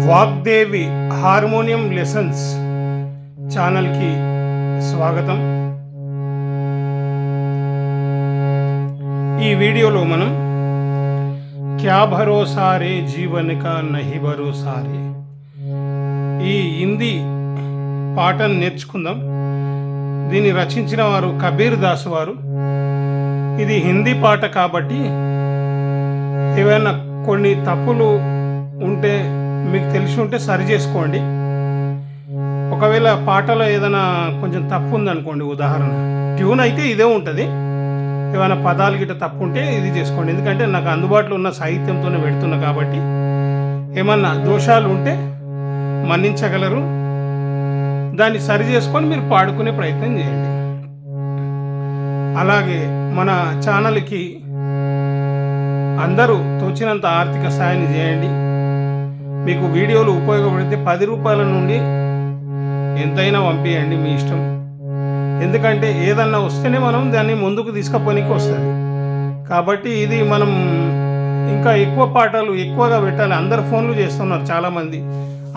Vagdevi harmonium lessons ఛానల్కి స్వాగతం. ఈ వీడియోలో మనం క్యా భరోసా రే జీవన్ కా నహీ భరోసా రే ఈ హిందీ పాటను నేర్చుకుందాం. దీన్ని రచించిన వారు కబీర్ దాస్ వారు. ఇది హిందీ పాట కాబట్టి ఏవైనా కొన్ని తప్పులు ఉంటే మీకు తెలిసి ఉంటే సరి చేసుకోండి. ఒకవేళ పాటలో ఏదైనా కొంచెం తప్పు ఉందనుకోండి, ఉదాహరణ ట్యూన్ అయితే ఇదే ఉంటుంది, ఏమైనా పదాలు గిట్ట తప్పు ఉంటే ఇది చేసుకోండి. ఎందుకంటే నాకు అందుబాటులో ఉన్న సాహిత్యంతోనే పెడుతున్నా కాబట్టి ఏమన్నా దోషాలు ఉంటే మన్నించగలరు. దాన్ని సరి చేసుకొని మీరు పాడుకునే ప్రయత్నం చేయండి. అలాగే మన ఛానల్కి అందరూ తోచినంత ఆర్థిక సాయాన్ని చేయండి. మీకు వీడియోలు ఉపయోగపడితే 10 రూపాయల నుండి ఎంతైనా పంపించండి, మీ ఇష్టం. ఎందుకంటే ఏదన్నా వస్తేనే మనం దాన్ని ముందుకు తీసుకుపోనికి వస్తుంది. కాబట్టి ఇది మనం ఇంకా ఎక్కువ పాటలు ఎక్కువగా పెట్టాలి. అందరు ఫోన్లు చేస్తున్నారు చాలామంది,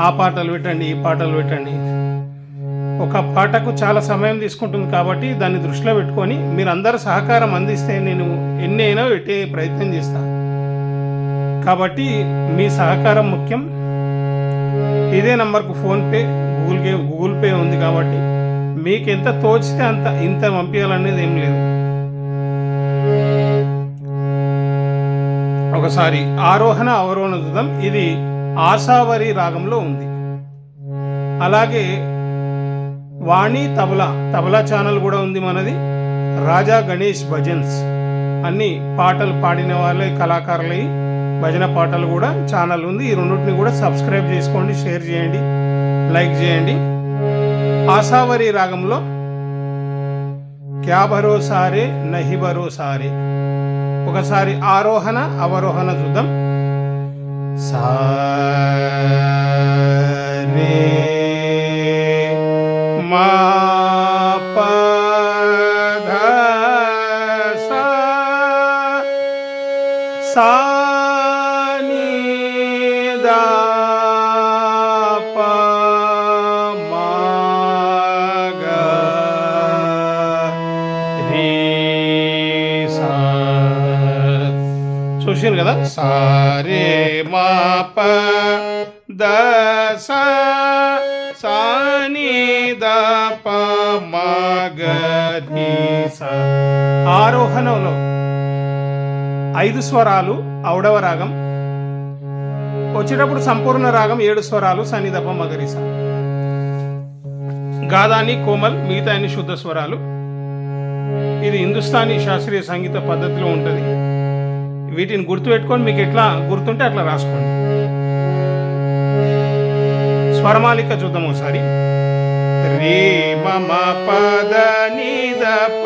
ఆ పాటలు పెట్టండి, ఈ పాటలు పెట్టండి. ఒక పాటకు చాలా సమయం తీసుకుంటుంది కాబట్టి దాన్ని దృష్టిలో పెట్టుకొని మీరు అందరు సహకారం అందిస్తే నేను ఎన్ని అయినా పెట్టే ప్రయత్నం చేస్తాను. కాబట్టి మీ సహకారం ముఖ్యం. ఇదే నంబర్కు ఫోన్పే, గూగుల్ పే ఉంది కాబట్టి మీకు ఎంత తోచితే ఇంత పంపించాలనేది ఏం లేదు. ఒకసారి ఆరోహణ అవరోహణ చూద్దాం. ఇది ఆశావరి రాగంలో ఉంది. అలాగే వాణి తబలా ఛానల్ కూడా ఉంది మనది. రాజా గణేష్ భజన్స్ అన్ని పాటలు పాడిన వాళ్ళ కళాకారులై భజన పాటలు కూడా ఛానల్ ఉంది. ఈ రెండింటిని కూడా సబ్స్క్రైబ్ చేసుకోండి, షేర్ చేయండి, లైక్ చేయండి. ఆశావరి రాగంలో క్యా భరోసా రే నహీ భరోసా రే. ఒకసారి ఆరోహణ అవరోహణ చూద్దాం. సా రే మా ప ధ సా సా చూసారు కదా. సారే మా ప ద సా సా ని ద ప మ గ రి సా. ఆరోహణలో 5 స్వరాలు ఔడవ రాగం, వచ్చేటప్పుడు సంపూర్ణ రాగం 7 స్వరాలు సని ద ప మ గ రి సా. గాదాని కోమల్, మిగతా అన్ని శుద్ధ స్వరాలు. ఇది హిందుస్థానీ శాస్త్రీయ సంగీత పద్ధతిలో ఉంటుంది. వీటిని గుర్తుపెట్టుకొని మీకు ఎట్లా గుర్తుంటే అట్లా రాసుకోండి. స్వరమాలిక చూద్దాం ఒకసారి. రే మమ పద ని ద ప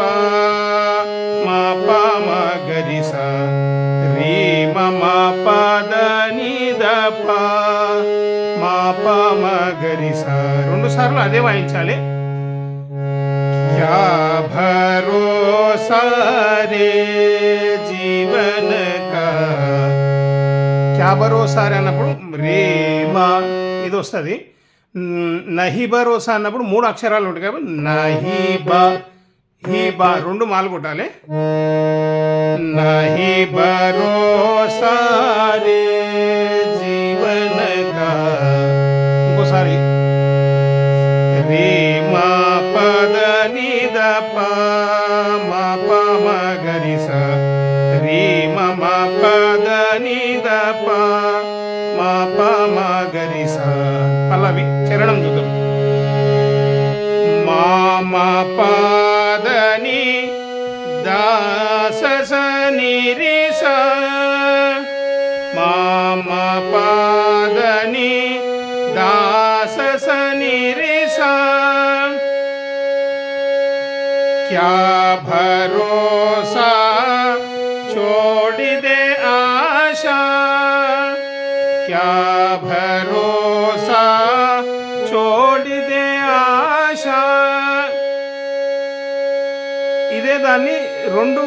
మ ప మ గ రి సా. రే మమ పద ని ద ప మ ప మ గ రి సా. 2 సార్లు అదే వాయించాలి. క్యా భరోసా రే జీవన్ కా. క్యా భరోసా రే అన్నప్పుడు రే మా ఇది వస్తుంది. నహీ భరోసా అన్నప్పుడు 3 అక్షరాలు ఉంటాయి కాబట్టి నహీ బా హీ బా 2 మాలు కొట్టాలి. నహీ భరోసా రే జీవన్ కా. ఇంకోసారి రే మా పద ని ద ప మ ప మ గ రి సా. రే మమ పద ని ద ప మ ప మ గ రి సా. పల్లవి చరణం చూద్దాం. మా మ పద ని ద స స ని రి సా. మా మ పద ని ద స స ని రి సా. క్యా భరోసా छोड़ दे आशा. क्या भरोसा छोड़ दे आशा. ఇదే దాన్ని 2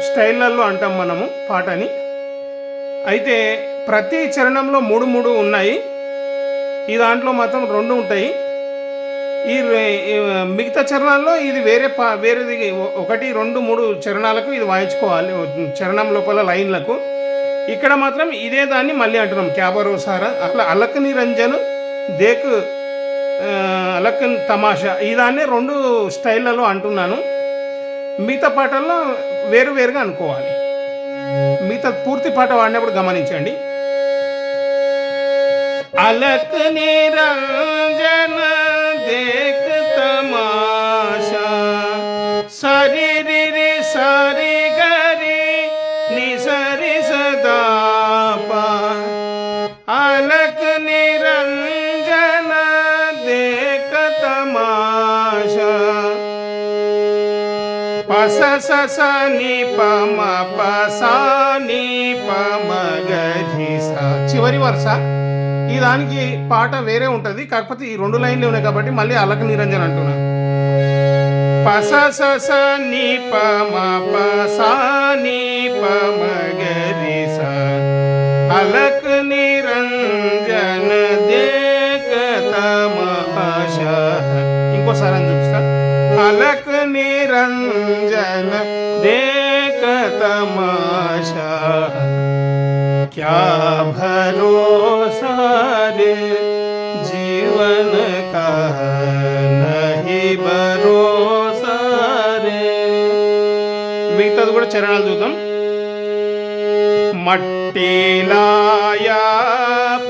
స్టైళ్ళల్లో అంటాం మనము పాటని. అయితే ప్రతి చరణంలో 3 3 ఉన్నాయి. ఈ దాంట్లో మాత్రం 2 ఉంటాయి. ఈ మిగతా చరణాల్లో ఇది వేరేది 1, 2, 3 చరణాలకు ఇది వాయించుకోవాలి, చరణం లోపల లైన్లకు. ఇక్కడ మాత్రం ఇదే దాన్ని మళ్ళీ అంటున్నాం, క్యాబరోసారా అట్లా అలక్ నిరంజన్ దేక్ అలక్ తమాషా, ఈ దాన్ని 2 స్టైళ్ళలో అంటున్నాను. మిగతా పాటల్లో వేరువేరుగా అనుకోవాలి. మిగతా పూర్తి పాట వాడినప్పుడు గమనించండి. అలక్ నిరంజన్ దేక్ తమాషా సరి రి రి సరి గరి ని సరి సదా పా, అలక్ నిరంజన దేక్ తమాషా పస స ని పమ పసా ని పమ గరి సా. చివరి వరుస ఈ దానికి పాట వేరే ఉంటుంది, కాకపోతే ఈ 2 లైన్లు ఉన్నాయి కాబట్టి మళ్ళీ అలక్ నిరంజన్ అంటున్నా. పస స ని పమ పసా ని పమ గరి సా, అలక్ నిరంజన దేక్ తమాషా. ఇంకోసారి అని చూపిస్తా. అలక్ నిరంజన దేక్ తమాషా क्या भरोसा रे जीवन का नहीं भरोसा रे. మిగతాది కూడా చరణాలు చూద్దాం. మట్టి లాయా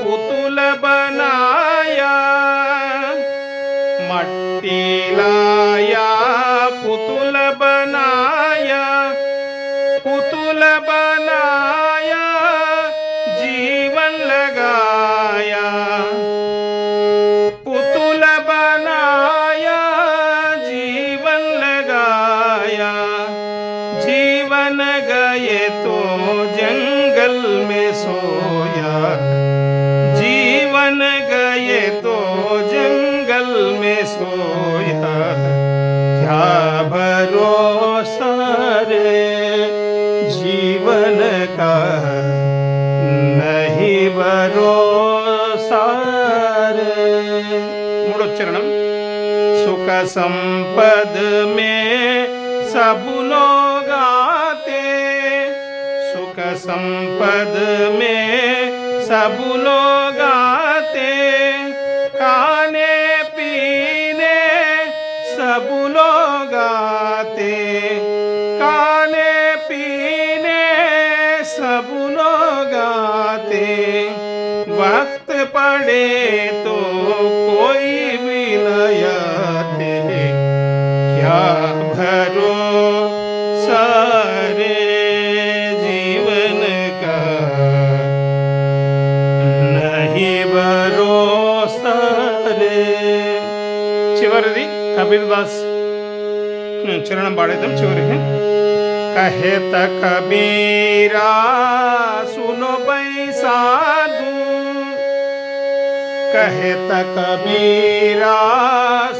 పుతుల బనాయా, మట్టి లాయా పుతుల బనాయా, పుతుల బనాయా जीवन लगाया, पुतुल बनाया जीवन लगाया, जीवन गए तो जंगल में सोया, जीवन गए तो जंगल में सोया, क्या भरोसा रे जीवन का नहीं भरोसा रे. 3వ చరణం. सुख संपद में सब लोग आते, सुख संपद में सब लोग आते, खाने पीने सब लोग आते, खाने पीने सब लोग आते, वक्त पड़े तो कोई भी न आते, क्या भरोसा रे जीवन का नहीं भरोसा रे. చివరిది కబీర్ దాస్ చరణం పాడేద్దాం. చివరికి कहे त कबीरा सुनो बैसाधु, कहे त कबीरा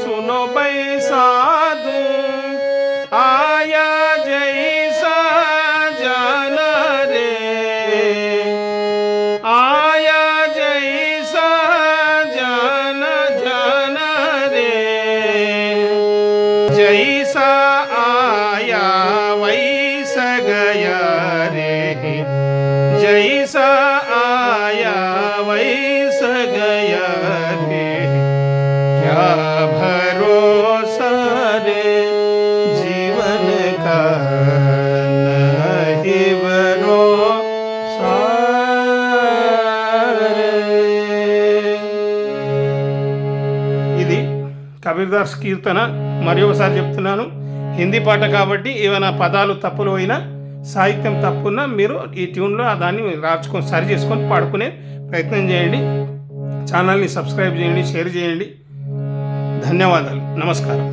सुनो बैसाधु, आया जैसा जाना रे, आया जैसा जाना जाना रे, जैसा आया वैसा गया रे, जैसा आया वैसा गया रे, क्या भरोसा रे जीवन का नहीं भरोसा रे. ఇది కబీర్ దాస్ కీర్తన. మరి ఒకసారి చెప్తున్నాను, హిందీ పాట కాబట్టి ఏమైనా పదాలు తప్పులు అయినా సాహిత్యం తప్పున్నా మీరు ఈ ట్యూన్లో దాన్ని రాసుకొని సరి చేసుకొని పాడుకునే ప్రయత్నం చేయండి. ఛానల్ని సబ్స్క్రైబ్ చేయండి, షేర్ చేయండి. ధన్యవాదాలు. నమస్కారం.